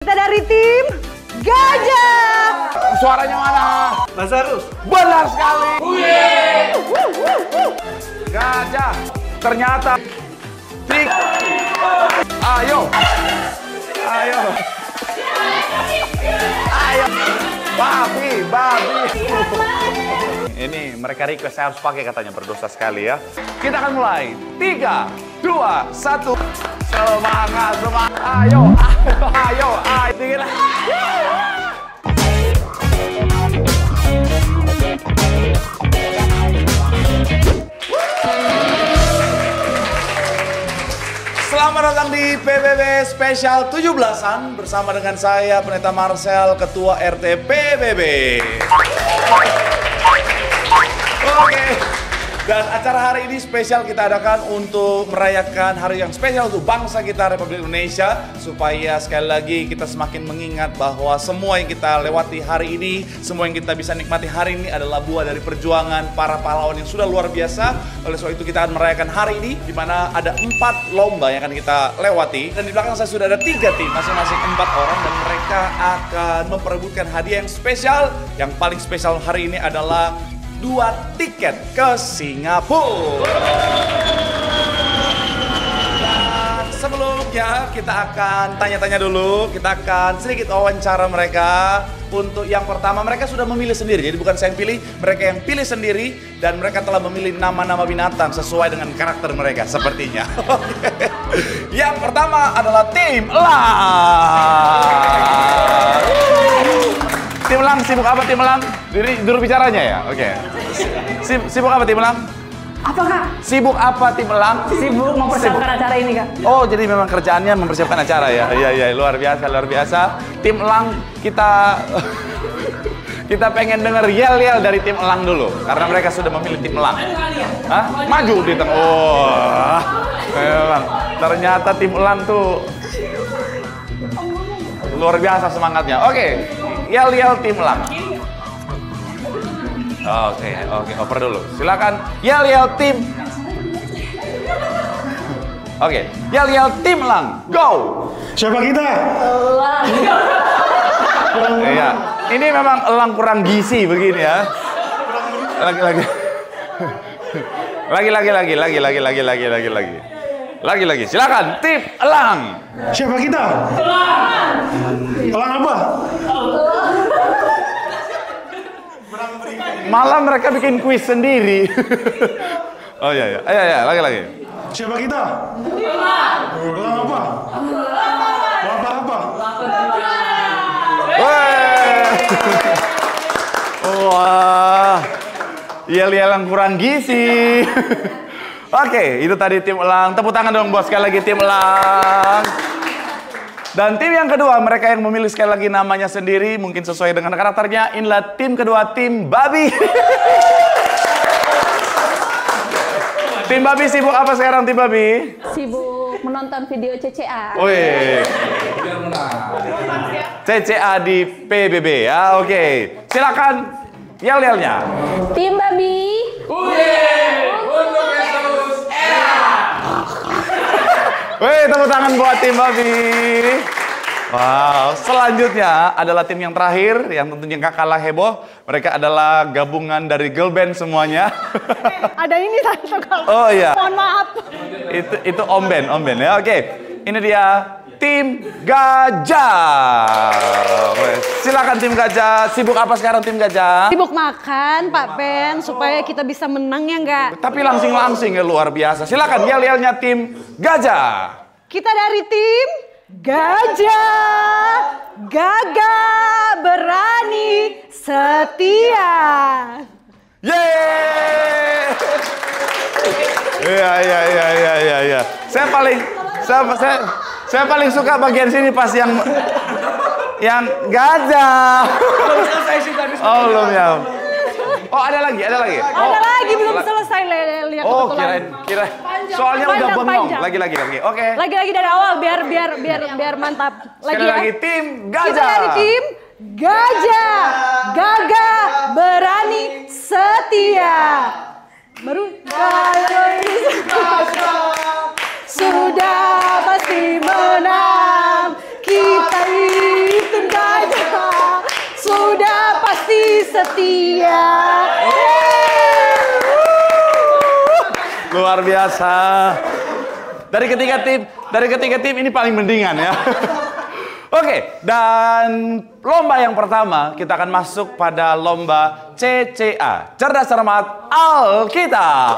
Kita dari tim Gajah. Suaranya mana? Lazarus. Benar sekali. Gajah. Ternyata. Trik. Ayo. Ayo. Ayo. Babi. Ini mereka request saya harus pakai katanya, berdosa sekali ya. Kita akan mulai. 3, 2, 1. Semangat. Ayo. Tinggi lagi. Selamat datang di PBB Spesial 17-an bersama dengan saya Pendeta Marcel, Ketua RT PBB. Oke. Dan acara hari ini spesial kita adakan untuk merayakan hari yang spesial untuk bangsa kita Republik Indonesia, supaya sekali lagi kita semakin mengingat bahwa semua yang kita lewati hari ini, semua yang kita bisa nikmati hari ini adalah buah dari perjuangan para pahlawan yang sudah luar biasa. Oleh sebab itu kita akan merayakan hari ini di mana ada 4 lomba yang akan kita lewati, dan di belakang saya sudah ada 3 tim, masing-masing 4 orang, dan mereka akan memperebutkan hadiah yang spesial. Yang paling spesial hari ini adalah 2 tiket ke Singapura. Dan sebelumnya kita akan tanya-tanya dulu, kita akan sedikit wawancara mereka. Untuk yang pertama, mereka sudah memilih sendiri, jadi bukan saya yang pilih, mereka yang pilih sendiri, dan mereka telah memilih nama-nama binatang sesuai dengan karakter mereka sepertinya. Yang pertama adalah tim Elang. Tim Elang sibuk apa tim Elang? Juru bicaranya ya? Oke. Sibuk apa tim Elang? Apa Kak? Sibuk apa tim Elang? Sibuk mempersiapkan acara ini Kak. Oh, jadi memang kerjaannya mempersiapkan acara ya? Iya, luar biasa. Tim Elang, kita pengen denger yel-yel dari tim Elang dulu, karena mereka sudah memilih tim Elang. Hah? Maju di tengah. Oh, memang. Ternyata tim Elang tuh luar biasa semangatnya. Oke. Yel-yel tim Elang. Oke, oper dulu. Silakan yel-yel tim. Oke, yel-yel tim Elang. Go. Siapa kita? Elang. Iya. Ini memang elang kurang gizi begini ya. Lagi. Silakan tim Elang. Siapa kita? Elang. Elang apa? Malah mereka bikin kuis sendiri. Oh iya. Ayo, lagi. Siapa kita? Elang. Elang apa? Apa? Wah, yel-yel yang kurang gizi. Oke, itu tadi tim Elang. Tepuk tangan dong bos, sekali lagi tim Elang. Dan tim yang kedua, mereka yang memilih sekali lagi namanya sendiri, mungkin sesuai dengan karakternya. Inilah tim kedua, tim Babi. Tim Babi sibuk apa sekarang tim Babi? Sibuk menonton video CCA. Wih, CCA di PBB ya, oke. Silakan yel-yelnya. Tim Babi. Untuk Yesus era. Wih, tepuk tangan buat tim Babi. Wow, selanjutnya adalah tim yang terakhir, yang tentunya gak kalah heboh. Mereka adalah gabungan dari girl band semuanya. Ada ini satu kalau. Oh iya. Mohon maaf. Itu Om Ben ya. Oke. Ini dia tim Gajah. Silakan tim Gajah. Sibuk apa sekarang tim Gajah? Sibuk makan Pak Ben supaya kita bisa menang ya enggak? Tapi langsing ya, luar biasa. Silakan yel-yelnya tim Gajah. Kita dari tim Gajah. Gagah, berani, setia. Yeay! Iya. Saya paling suka bagian sini pas yang gajah. Belum selesai sih tadi. Oh, belum ya. Oh, ada lagi. Ada lagi belum selesai lihat. Oh, kirain. Soalnya udah bengong. Panjang. Lagi. Oke. Lagi dari awal biar mantap. Sekali lagi tim Gajah. Kita dari tim Gajah. Gagah, berani, setia. Baru sudah pasti menang. Kita ini setia. Luar biasa. Dari ketiga tim ini paling mendingan ya. Oke, dan lomba yang pertama kita akan masuk pada lomba CCA, Cerdas Cermat Alkitab.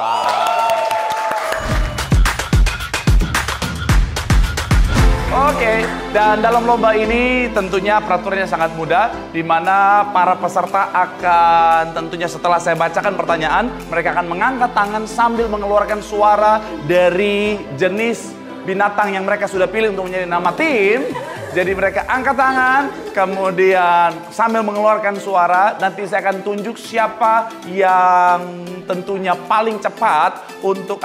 Oke, dan dalam lomba ini tentunya peraturannya sangat mudah, di mana para peserta akan tentunya setelah saya bacakan pertanyaan, mereka akan mengangkat tangan sambil mengeluarkan suara dari jenis binatang yang mereka sudah pilih untuk menjadi nama tim. Jadi mereka angkat tangan, kemudian sambil mengeluarkan suara, nanti saya akan tunjuk siapa yang tentunya paling cepat untuk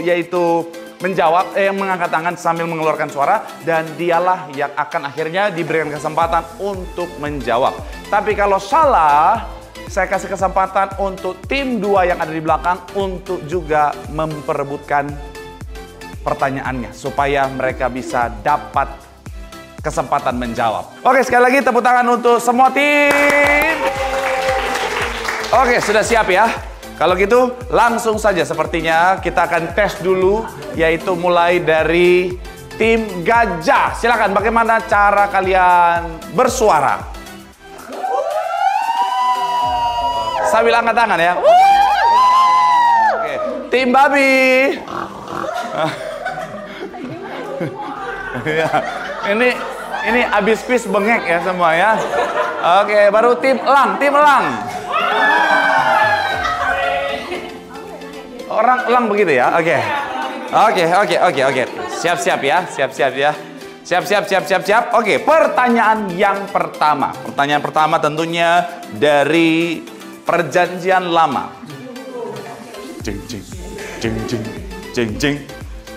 yaitu menjawab, yang mengangkat tangan sambil mengeluarkan suara, dan dialah yang akan akhirnya diberikan kesempatan untuk menjawab. Tapi kalau salah, saya kasih kesempatan untuk tim 2 yang ada di belakang untuk juga memperebutkan pertanyaannya supaya mereka bisa dapat kesempatan menjawab. Oke, sekali lagi tepuk tangan untuk semua tim. Oke, sudah siap ya? Kalau gitu langsung saja sepertinya kita akan tes dulu, yaitu mulai dari tim gajah. Silakan, bagaimana cara kalian bersuara? Sambil angkat tangan ya. Oke, tim babi. Ini abis kuis bengek ya semua ya. Oke, baru tim elang, Orang elang begitu ya. Oke. Siap ya. Siap. Oke, pertanyaan yang pertama. Pertanyaan pertama tentunya dari Perjanjian Lama. Jeng.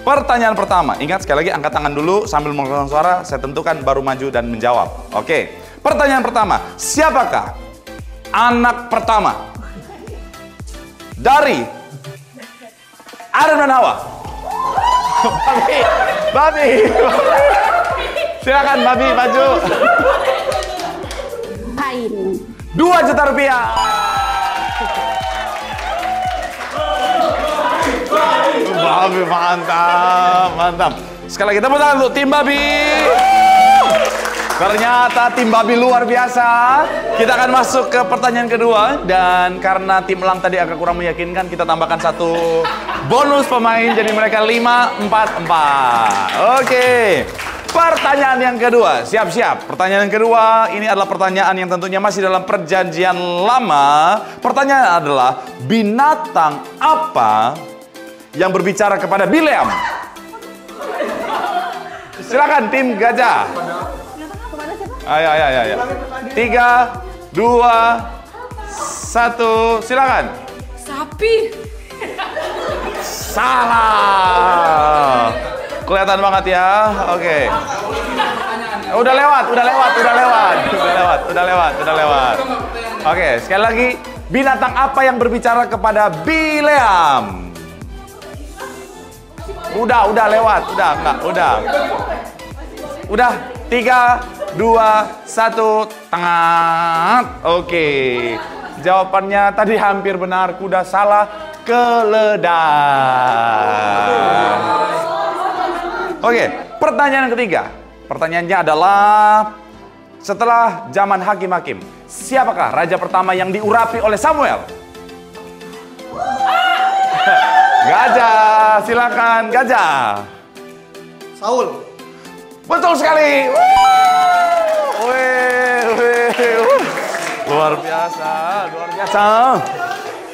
Pertanyaan pertama, ingat sekali lagi angkat tangan dulu sambil mengeluarkan suara, saya tentukan baru maju dan menjawab. Oke, pertanyaan pertama, siapakah anak pertama dari Adam dan Hawa? Babi. Silakan Babi maju. Kain. 2 juta rupiah. Babi, mantap. Sekali lagi tepuk tangan untuk tim Babi. Ternyata tim Babi luar biasa. Kita akan masuk ke pertanyaan kedua, dan karena tim elang tadi agak kurang meyakinkan, kita tambahkan 1 bonus pemain, jadi mereka 5-4-4. Oke. Pertanyaan yang kedua, siap-siap. Pertanyaan yang kedua ini adalah pertanyaan yang tentunya masih dalam Perjanjian Lama. Pertanyaan adalah, binatang apa yang berbicara kepada Bileam? Silakan tim gajah. Ayo. 3, 2, 1, silakan. Sapi. Salah. Kelihatan banget ya. Oke. Udah lewat. Oke, sekali lagi, binatang apa yang berbicara kepada Bileam? Udah lewat, udah 3, 2, 1, tengah. Oke, jawabannya tadi hampir benar, kuda salah, keledai. Oke, pertanyaan ketiga. Pertanyaannya adalah, setelah zaman hakim-hakim, siapakah raja pertama yang diurapi oleh Samuel? Gajah, silakan gajah. Saul. Betul sekali. Luar biasa.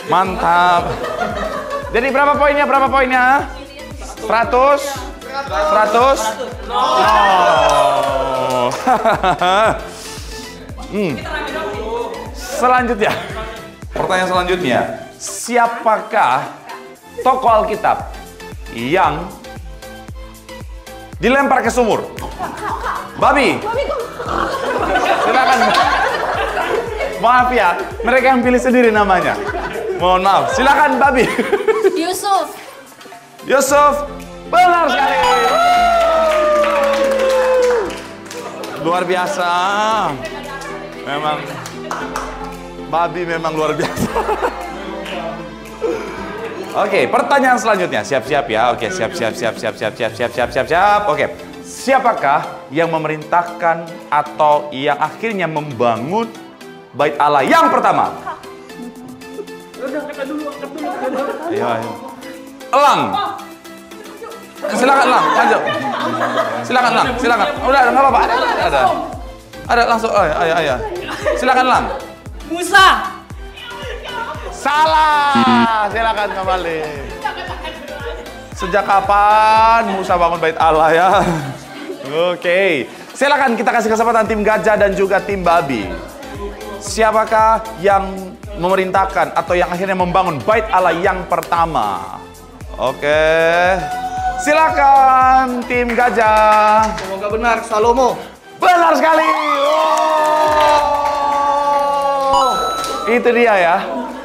Mantap. Jadi berapa poinnya? 100? No. Selanjutnya. Pertanyaan selanjutnya. Siapakah tokoh Alkitab yang dilempar ke sumur? Babi. Silakan. Maaf ya, mereka yang pilih sendiri namanya. Mohon maaf. Silakan Babi. Yusuf. Benar sekali. Luar biasa. Memang Babi memang luar biasa. Oke, pertanyaan selanjutnya. Siap-siap ya. Oke, siap. Oke. Siapakah yang memerintahkan atau yang akhirnya membangun Bait Allah yang pertama? Ayo. Elang. Silakan Elang, lanjut. Silakan Elang, silakan. Udah, enggak apa-apa. Ada. Ada langsung. Ayo. Silakan Elang. Musa. Salah. Silakan kembali. Sejak kapan Musa bangun Bait Allah ya? Oke. Silakan kita kasih kesempatan tim gajah dan juga tim babi. Siapakah yang memerintahkan atau yang akhirnya membangun Bait Allah yang pertama? Oke. Silakan tim gajah. Semoga benar, Salomo. Benar sekali. Oh. Itu dia ya.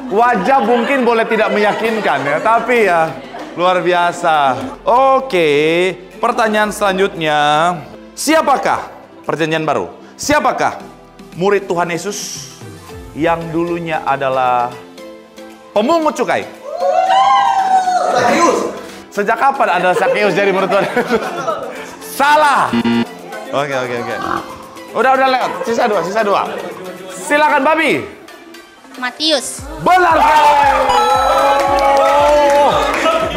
Wajah mungkin boleh tidak meyakinkan ya, tapi ya luar biasa. Oke, pertanyaan selanjutnya. Siapakah perjanjian baru? Siapakah murid Tuhan Yesus yang dulunya adalah pemungut cukai? Sakius. Sejak kapan ada Sakeus jadi murid Tuhan Yesus? Salah. Oke. Udah lewat. Sisa dua. Silakan babi. Matius. Benar sekali.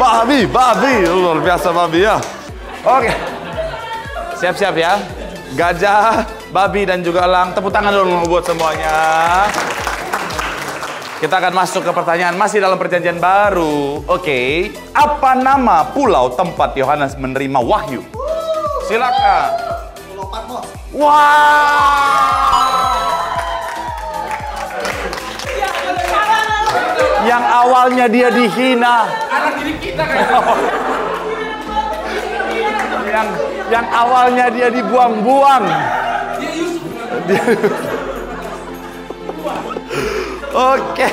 Oh, babi. Luar biasa babi ya. Oke. Siap-siap ya. Gajah, babi dan juga elang. Tepuk tangan dulu buat semuanya. Kita akan masuk ke pertanyaan masih dalam perjanjian baru. Oke. Apa nama pulau tempat Yohanes menerima wahyu? Silakan. Pulau Patmos. Wah. Yang awalnya dia dihina. Yang awalnya dia dibuang-buang. Oke.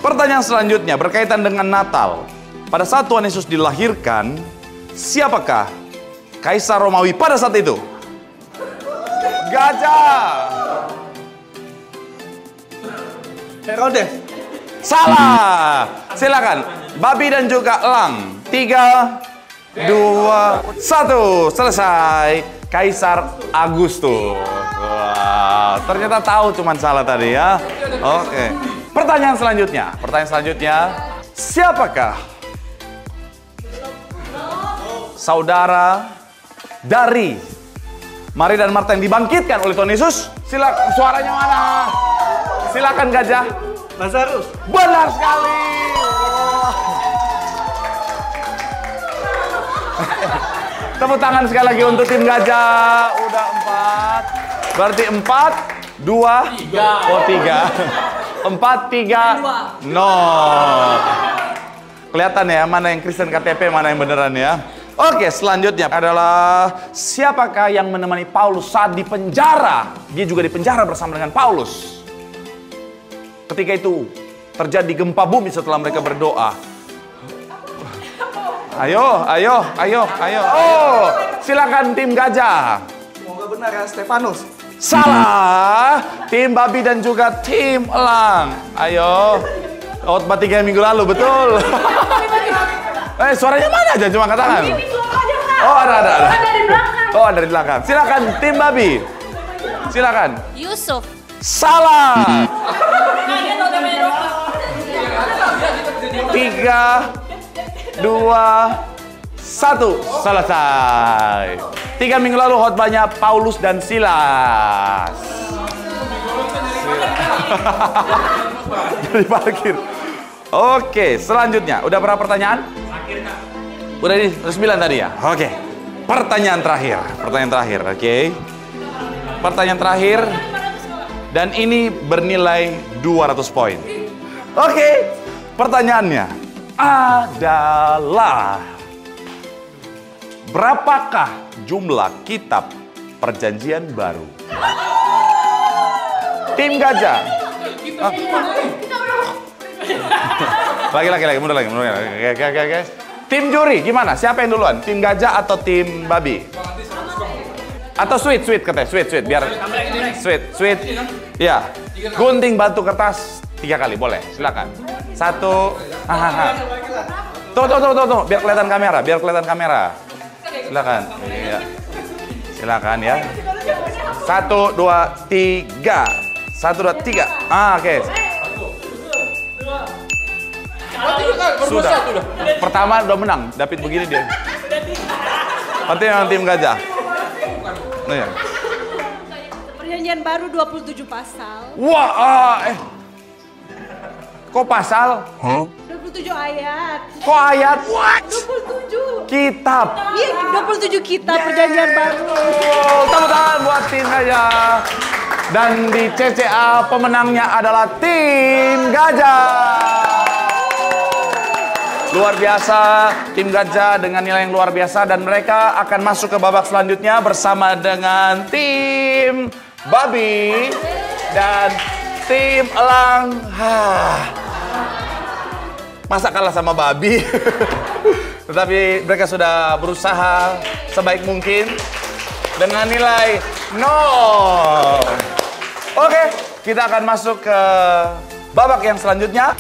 Pertanyaan selanjutnya berkaitan dengan Natal. Pada saat Tuhan Yesus dilahirkan, siapakah Kaisar Romawi pada saat itu? Gajah. Herodes. Salah. Silakan. Babi dan juga elang. 3, 2, 1. Selesai. Kaisar Agustus. Wah, ternyata tahu cuman salah tadi ya. Oke. Pertanyaan selanjutnya. Siapakah saudara dari Maria dan Marta yang dibangkitkan oleh Tuhan Yesus? Silakan, suaranya mana? Silakan gajah. Lazarus. Benar sekali. Tepuk tangan sekali lagi untuk tim gajah. Udah 4. Berarti 4, 2, 3. 4, 3, 0. Kelihatan ya mana yang Kristen KTP, mana yang beneran ya. Oke, selanjutnya adalah siapakah yang menemani Paulus saat di penjara? Dia juga di penjara bersama dengan Paulus. Ketika itu terjadi gempa bumi setelah mereka berdoa. Ayo. Oh, silakan tim gajah. Semoga benar ya, Stefanus. Salah. Tim babi dan juga tim elang. Ayo. Khotbah 3 minggu lalu, betul. Suaranya mana aja? Cuma katakan. Oh, ada. Oh, ada di belakang. Silakan tim babi. Silakan. Yusuf. Salah. 3, 2, 1. Selesai. 3 minggu lalu khotbahnya Paulus dan Silas. Jadi parkir. Oke, selanjutnya. Udah berapa pertanyaan? Udah 9 tadi ya? Oke. Pertanyaan terakhir. Oke. Pertanyaan terakhir. Dan ini bernilai 200 poin. Oke. Pertanyaannya adalah berapakah jumlah kitab perjanjian baru? Tim gajah. Lagi, mundur lagi. Oke. Tim juri gimana? Siapa yang duluan? Tim gajah atau tim babi? Atau sweet katanya, sweet biar sweet. Ya. Gunting batu kertas 3 kali boleh, silakan. 1, Tuh, biar kelihatan kamera. Silakan. Iya. Silakan ya. 1, 2, 3. 1, 2, 3. Oke. Sudah. Pertama udah menang. David begini dia. Nanti yang tim gajah. Nah, ya. Perjanjian baru 27 pasal. Wah, kok pasal? 27 ayat. Kok ayat? 27. Kitab. Iya, 27 kitab perjanjian baru. Tepuk tangan buat tim gajah. Dan di CCA pemenangnya adalah tim gajah. Luar biasa, tim gajah dengan nilai yang luar biasa dan mereka akan masuk ke babak selanjutnya bersama dengan tim babi dan tim elang. Masa kalah sama babi? Tetapi mereka sudah berusaha sebaik mungkin dengan nilai 0. Oke, kita akan masuk ke babak yang selanjutnya.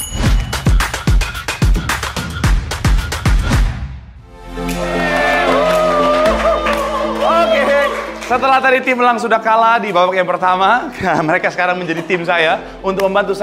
Setelah tadi tim elang sudah kalah di babak yang pertama, mereka sekarang menjadi tim saya untuk membantu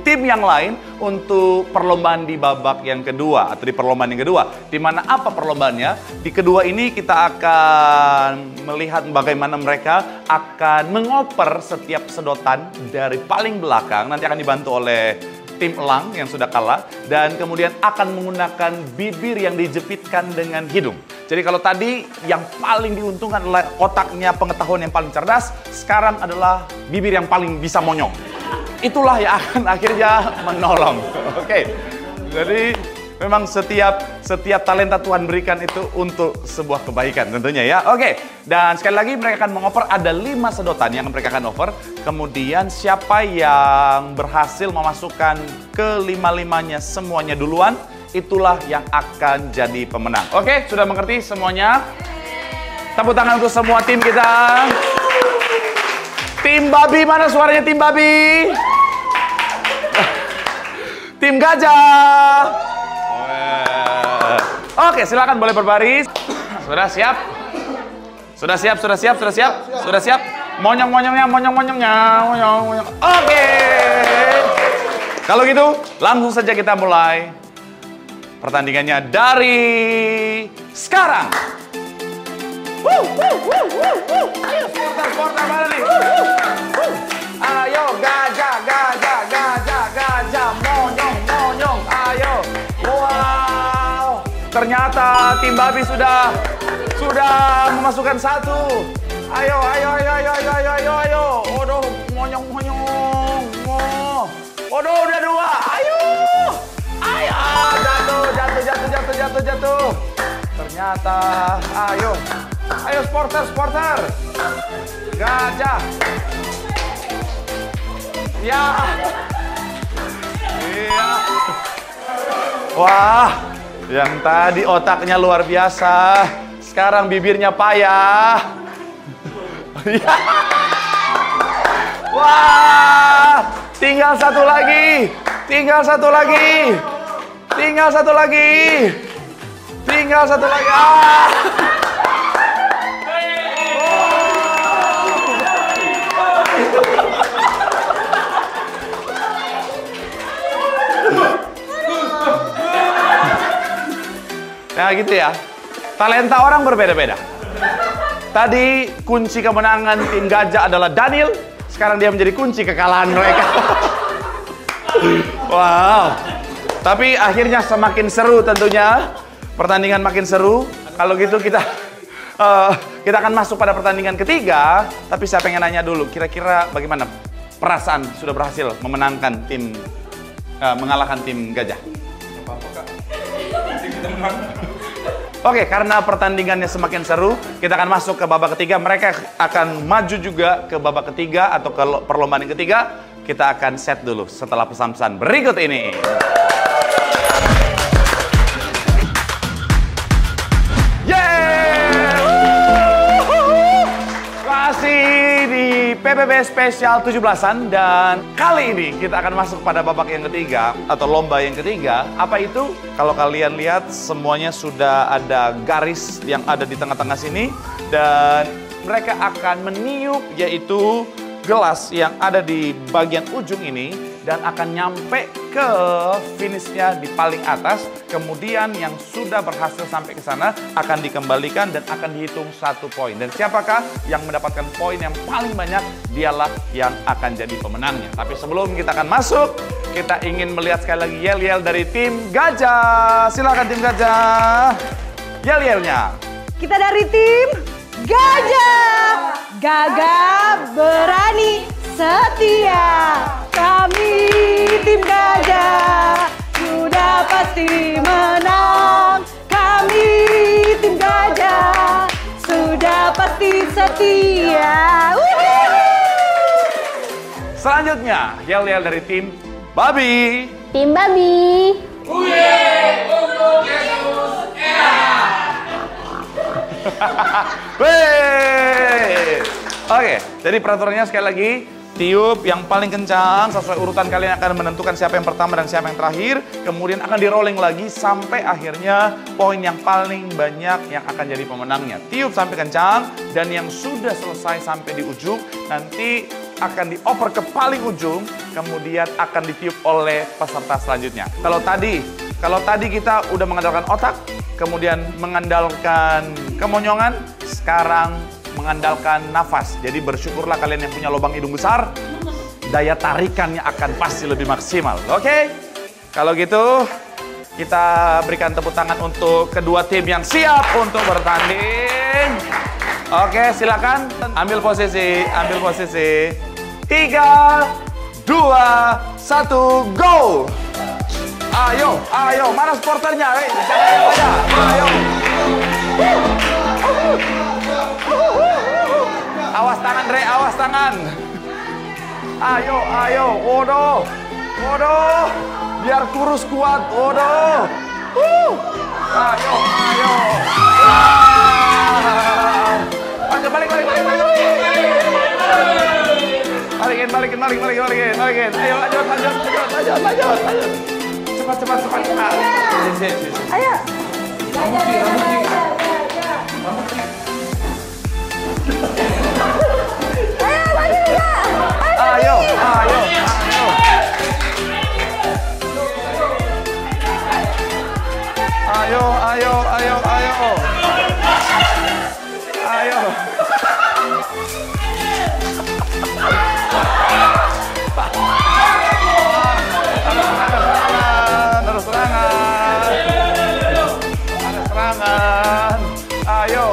tim yang lain untuk perlombaan di babak yang kedua atau di perlombaan yang kedua. Di mana apa perlombaannya? Di kedua ini kita akan melihat bagaimana mereka akan mengoper setiap sedotan dari paling belakang. Nanti akan dibantu oleh tim elang yang sudah kalah dan kemudian akan menggunakan bibir yang dijepitkan dengan hidung. Jadi kalau tadi yang paling diuntungkan adalah otaknya pengetahuan yang paling cerdas, sekarang adalah bibir yang paling bisa monyong. Itulah yang akan akhirnya menolong. Oke. Jadi memang setiap talenta Tuhan berikan itu untuk sebuah kebaikan tentunya ya. Oke. Dan sekali lagi mereka akan mengoper ada 5 sedotan yang mereka akan over. Kemudian siapa yang berhasil memasukkan ke-5-5-nya semuanya duluan, itulah yang akan jadi pemenang. Oke, sudah mengerti semuanya? Tepuk tangan untuk semua tim kita. Tim babi, mana suaranya tim babi? Tim gajah. Oke, silakan boleh berbaris. Sudah siap? Sudah siap? Monyong-monyongnya. Oke. Kalau gitu, langsung saja kita mulai pertandingannya dari sekarang. Ayo supporter mana nih? Ayo gajah, monyong. Ayo. Wow. Ternyata tim babi sudah memasukkan 1. Ayo. Odoh, monyong. Odoh, udah 2. Ayo. Jatuh. Ternyata, ayo supporter. Gajah. Ya. Iya. Wah, yang tadi otaknya luar biasa, sekarang bibirnya payah. Wah, tinggal satu lagi. Nah gitu ya, talenta orang berbeda-beda. Tadi kunci kemenangan tim gajah adalah Daniel, sekarang dia menjadi kunci kekalahan mereka. Wow. Tapi akhirnya semakin seru tentunya. Pertandingan makin seru. Kalau gitu kita akan masuk pada pertandingan ketiga. Tapi saya pengen nanya dulu, kira-kira bagaimana perasaan sudah berhasil memenangkan tim, mengalahkan tim gajah? Oke, karena pertandingannya semakin seru, kita akan masuk ke babak ketiga. Mereka akan maju juga ke babak ketiga atau ke perlombaan yang ketiga. Kita akan set dulu setelah pesan-pesan berikut ini. Masih di PBB spesial 17-an dan kali ini kita akan masuk pada babak yang ketiga atau lomba yang ketiga. Apa itu? Kalau kalian lihat semuanya sudah ada garis yang ada di tengah-tengah sini dan mereka akan meniup yaitu gelas yang ada di bagian ujung ini dan akan nyampe ke finishnya di paling atas. Kemudian yang sudah berhasil sampai ke sana akan dikembalikan dan akan dihitung 1 poin. Dan siapakah yang mendapatkan poin yang paling banyak, dialah yang akan jadi pemenangnya. Tapi sebelum kita akan masuk, kita ingin melihat sekali lagi yel-yel dari tim Gajah. Silakan tim Gajah. Yel-yelnya. Kita dari tim Gajah. Gagah, berani, setia. Kami tim Gajah sudah pasti menang. Kami tim Gajah sudah pasti setia. Selanjutnya, yel-yel dari tim Babi. Tim Babi. Wey. Oke, jadi peraturannya sekali lagi, tiup yang paling kencang sesuai urutan kalian akan menentukan siapa yang pertama dan siapa yang terakhir. Kemudian akan di-rolling lagi sampai akhirnya poin yang paling banyak yang akan jadi pemenangnya. Tiup sampai kencang dan yang sudah selesai sampai di ujung nanti akan dioper ke paling ujung, kemudian akan ditiup oleh peserta selanjutnya. Kalau tadi kita udah mengandalkan otak, kemudian mengandalkan kemonyongan, sekarang mengandalkan nafas. Jadi bersyukurlah kalian yang punya lubang hidung besar, daya tarikannya akan pasti lebih maksimal. Oke? Kalau gitu, kita berikan tepuk tangan untuk kedua tim yang siap untuk bertanding. Oke, silakan ambil posisi, 3, 2, 1, go! Ayo, mana supporternya? Jangan aja, ayo. Awas tangan, Dre, awas tangan. Ayo, wodoh. Biar kurus kuat, wodoh. Ayo. Ayo, balik. Balikin. Ayo, lanjut. Cepat. Ayo. Ayo. Terus serangan. Ayo.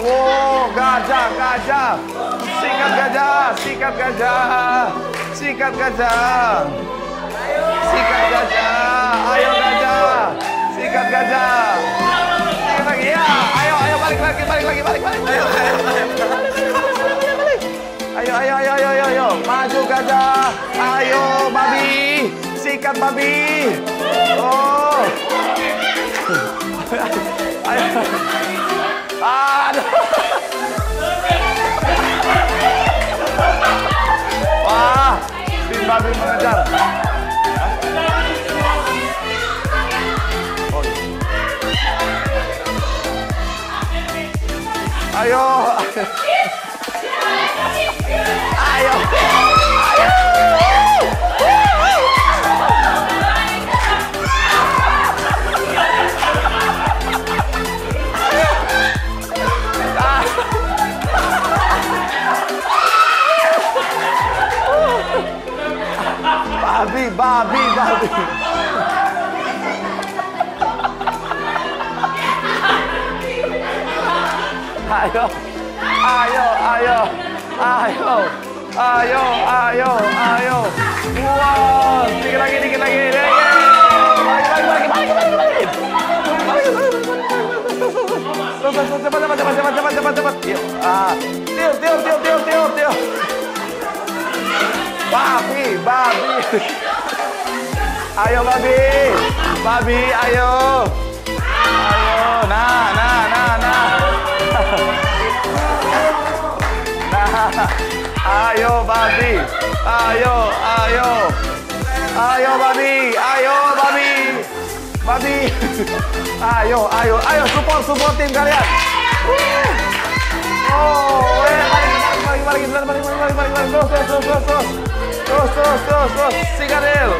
Wow, gajah. Sikat gajah. Ayo gajah. Sikat gajah. Sikat lagi ya. Ayo balik lagi. Ayo. Maju gajah. Ayo babi. Sikat babi. Oh. Ayo. Aduh. Wah, tim babi mengejar. Ayo. Babi. Ayo. Wow, dikit lagi. Cepat. Yuk. Tiup. Babi. Ayo babi, ayo. Babi. Ayo, ayo. Ayo, Babi. Ayo, Babi. Babi. Ayo, ayo, ayo. Support tim kalian. Oh, balik. Terus. Sikaril.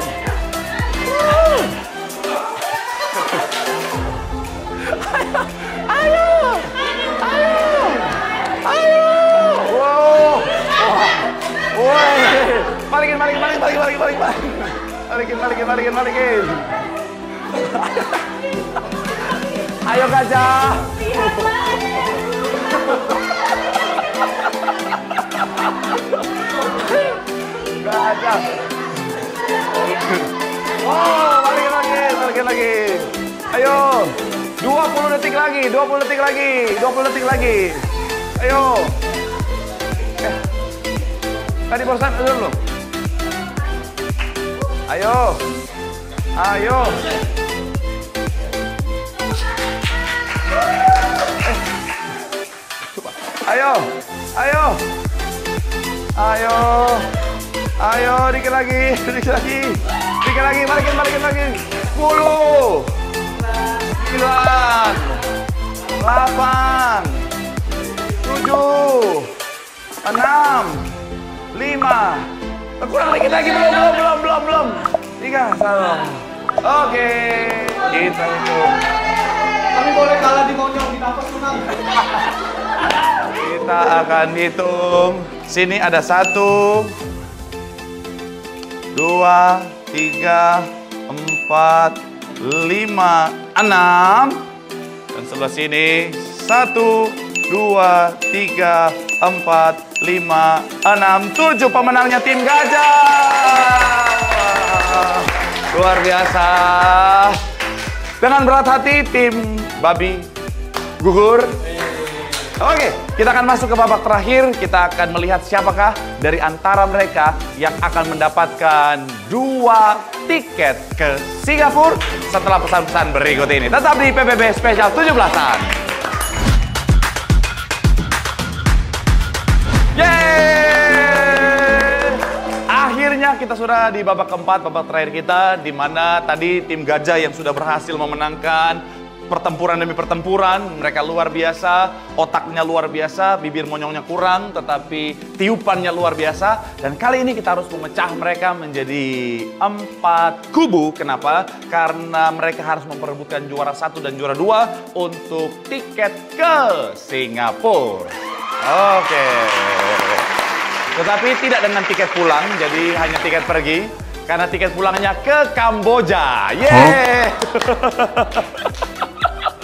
Ayo. Wow. Woi. Balikin. Ayo gajah. Gajah. Wow, balikin lagi. Ayo. 20 detik lagi. Ayo. Tadi barusan dulu. Ayo. Dikit lagi. Balikin lagi. 10, 9, 8, 7, 6, 5. Kurang dikit lagi, belum. 3, 1. Oke, kita hitung. Kami boleh kalah di monyong, di nafas menang. Kita akan hitung. Sini ada 1, 2, 3, 4, 5, 6. Dan sebelah sini 1, 2, 3, 4, 5, 6, 7. Pemenangnya tim gajah. Luar biasa. Dengan berat hati tim babi gugur. Oke, kita akan masuk ke babak terakhir. Kita akan melihat siapakah dari antara mereka yang akan mendapatkan 2 tiket ke Singapura setelah pesan-pesan berikut ini. Tetap di PBB Spesial 17-an. Yeay! Akhirnya kita sudah di babak keempat, babak terakhir kita, di mana tadi tim gajah yang sudah berhasil memenangkan pertempuran demi pertempuran. Mereka luar biasa, otaknya luar biasa, bibir monyongnya kurang, tetapi tiupannya luar biasa. Dan kali ini kita harus memecah mereka menjadi 4 kubu. Kenapa? Karena mereka harus memperebutkan juara 1 dan juara 2 untuk tiket ke Singapura. Oke. Tetapi tidak dengan tiket pulang, jadi hanya tiket pergi. Karena tiket pulangnya ke Kamboja. Yeay!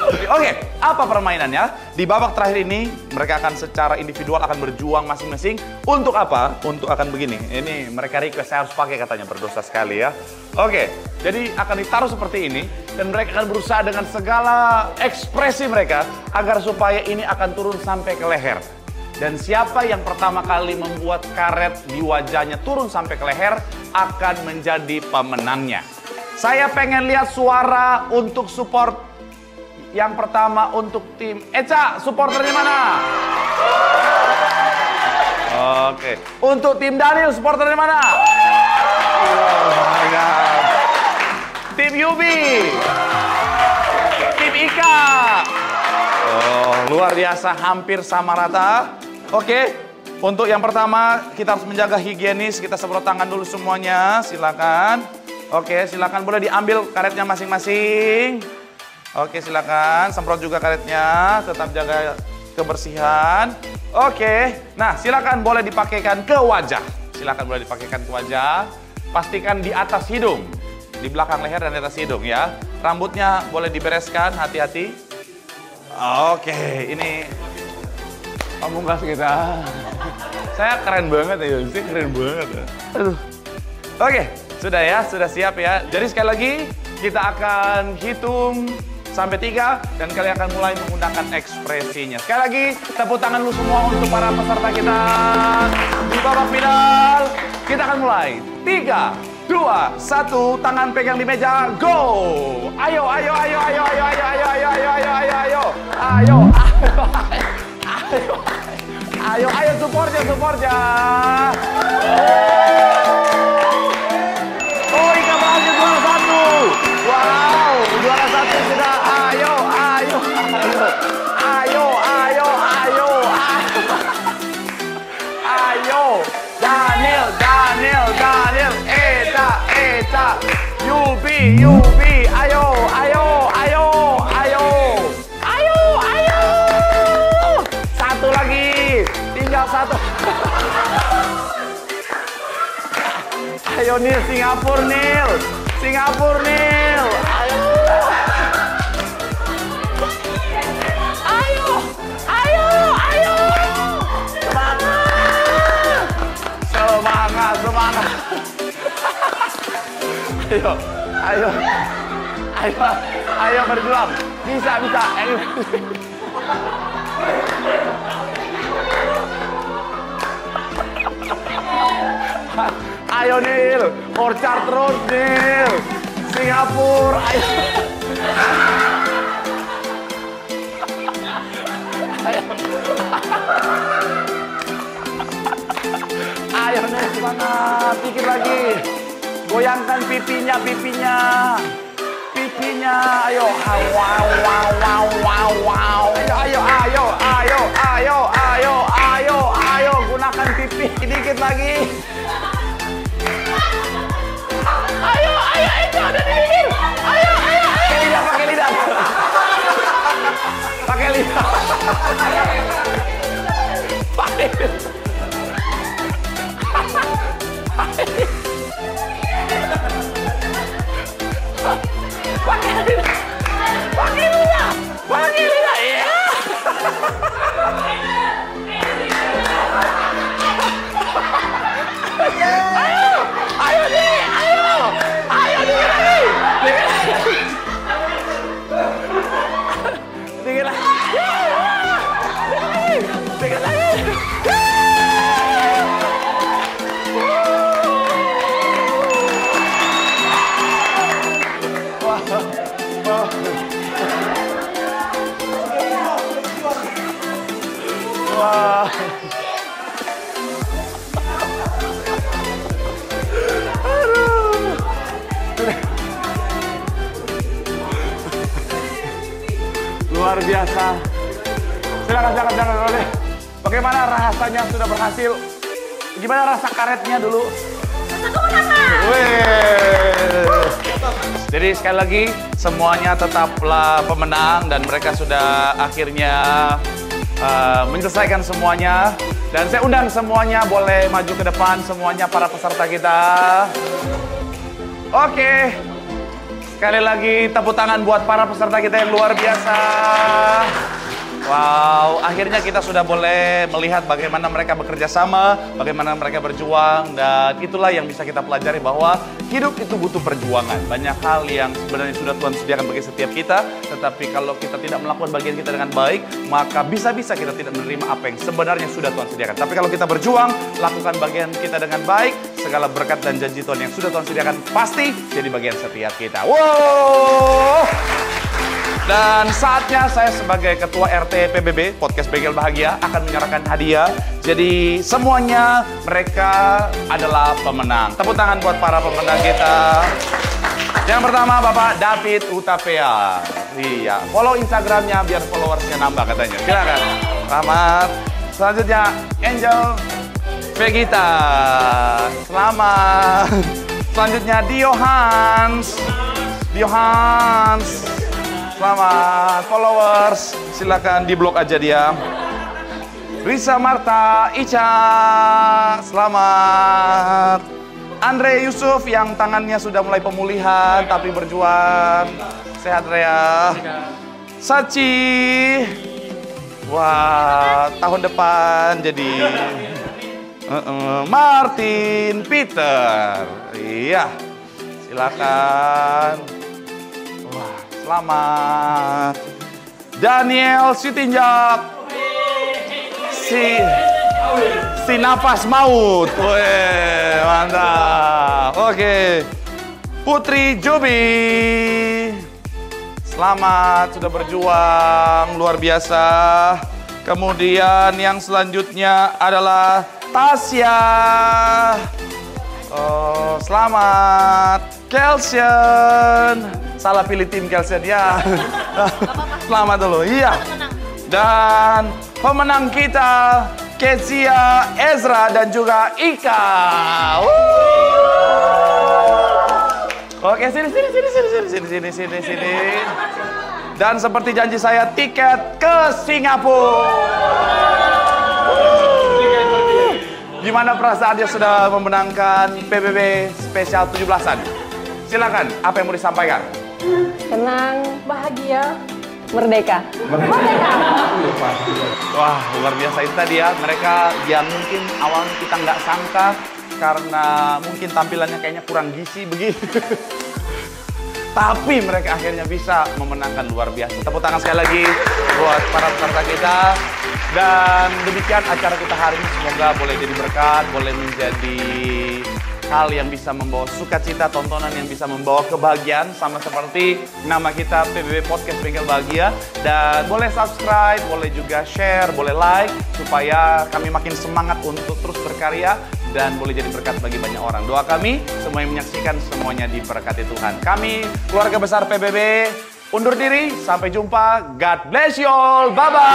Oke, apa permainannya? Di babak terakhir ini, mereka akan secara individual akan berjuang masing-masing. Untuk apa? Untuk akan begini. Ini mereka request saya harus pakai katanya, berdosa sekali ya. Oke, jadi akan ditaruh seperti ini. Dan mereka akan berusaha dengan segala ekspresi mereka agar supaya ini akan turun sampai ke leher. Dan siapa yang pertama kali membuat karet di wajahnya turun sampai ke leher akan menjadi pemenangnya. Saya pengen lihat suara untuk support. Yang pertama untuk tim Eca, supporternya mana? Oke. Untuk tim Daniel, supporternya mana? Oh my God. Tim Yubi. Tim Ika. Oh, luar biasa, hampir sama rata. Oke. Untuk yang pertama, kita harus menjaga higienis. Kita semprot tangan dulu semuanya. Silakan. Oke, silakan boleh diambil karetnya masing-masing. Oke, silakan semprot juga karetnya, tetap jaga kebersihan. Oke, nah silakan boleh dipakaikan ke wajah. Silakan boleh dipakaikan ke wajah. Pastikan di atas hidung, di belakang leher dan di atas hidung ya. Rambutnya boleh dibereskan, hati-hati. Oke, ini pamungkas kita. Saya keren banget ya, sih keren banget. Aduh. Oke, sudah ya, sudah siap ya. Jadi sekali lagi kita akan hitung sampai 3 dan kalian akan mulai menggunakan ekspresinya. Sekali lagi, tepuk tangan dulu semua untuk para peserta kita di babak final. Kita akan mulai. 3, 2, 1, tangan pegang di meja, go! Ayo, ayo, ayo, ayo, ayo, ayo, ayo, ayo, ayo, ayo, ayo, ayo, ayo, ayo, ayo, ayo, supportnya, supportnya. Oh, Ika berhasil juara 1. Wow, juara 1 sudah. Ayo, ayo, ayo. Ayo, ayo, ayo, ayo. Ayo. Daniel, Daniel, Daniel. Eta. Yubi. Ayo, ayo, ayo, ayo. Ayo, ayo. Satu lagi. Tinggal satu. Ayo Nil, Singapura Nil. Singapura Nil. Ayo. Ayo. Ayo, ayo. Semangat. Semangat. Ayo. Ayo. Ayo. Ayo berjuang. Bisa. Ayo. Ayo Nil, Orchard terus Nil. Singapura, ayo. Ayo Nil, semangat. Dikit lagi. Goyangkan pipinya. Ayo. Wow. Ayo. Gunakan pipi. Dikit lagi. Ayo, itu ada di bibir. Ayo. Pakai lidah. Pakai lidah. Iya. Ayo nih. Dikit lagi. Wah. Luar biasa. Silakan boleh. Bagaimana rasanya sudah berhasil? Gimana rasa karetnya dulu? Jadi sekali lagi semuanya tetaplah pemenang dan mereka sudah akhirnya menyelesaikan semuanya. Dan saya undang semuanya boleh maju ke depan, semuanya para peserta kita. Oke. Sekali lagi tepuk tangan buat para peserta kita yang luar biasa. Wow, akhirnya kita sudah boleh melihat bagaimana mereka bekerja sama, bagaimana mereka berjuang, dan itulah yang bisa kita pelajari bahwa hidup itu butuh perjuangan. Banyak hal yang sebenarnya sudah Tuhan sediakan bagi setiap kita, tetapi kalau kita tidak melakukan bagian kita dengan baik, maka bisa-bisa kita tidak menerima apa yang sebenarnya sudah Tuhan sediakan. Tapi kalau kita berjuang, lakukan bagian kita dengan baik, segala berkat dan janji Tuhan yang sudah Tuhan sediakan pasti jadi bagian setiap kita. Wow! Dan saatnya saya sebagai Ketua RT PBB, Podcast Bengkel Bahagia, akan menyerahkan hadiah. Jadi semuanya mereka adalah pemenang. Tepuk tangan buat para pemenang kita. Yang pertama Bapak David Utapea. Iya, follow Instagramnya biar followersnya nambah katanya. Silakan. Selamat. Selanjutnya Angel Vegeta. Selamat. Selanjutnya Diohans. Selamat followers, silakan di blok aja dia. Risa Marta Ica, selamat. Andre Yusuf yang tangannya sudah mulai pemulihan tapi berjuang. Sehat Rea. Sachi. Wah, tahun depan jadi. Martin Peter. Iya. Silakan. Wah, selamat. Daniel Sitinjak. Si nafas maut. Wih, mantap. Oke. Putri Jobi. Selamat, sudah berjuang luar biasa. Kemudian yang selanjutnya adalah Tasya. Oh, selamat. Kelsian. Salah pilih tim Kelsian ya. Selamat dulu. Iya. Dan pemenang kita Kezia, Ezra dan juga Ika. Oke, sini. Dan seperti janji saya, tiket ke Singapura. Gimana perasaannya sudah memenangkan PBB spesial 17-an? Silakan, apa yang mau disampaikan? Senang, bahagia, merdeka. Wah, luar biasa itu tadi ya. Mereka yang mungkin awalnya kita nggak sangka karena mungkin tampilannya kayaknya kurang gizi begitu. Tapi mereka akhirnya bisa memenangkan, luar biasa. Tepuk tangan sekali lagi buat para peserta kita. Dan demikian acara kita hari ini, semoga boleh jadi berkat, boleh menjadi hal yang bisa membawa sukacita, tontonan yang bisa membawa kebahagiaan, sama seperti nama kita PBB Podcast Bengkel Bahagia. Dan boleh subscribe, boleh juga share, boleh like, supaya kami makin semangat untuk terus berkarya dan boleh jadi berkat bagi banyak orang. Doa kami, semua yang menyaksikan semuanya diberkati Tuhan. Kami, keluarga besar PBB, undur diri, sampai jumpa. God bless you all, bye-bye.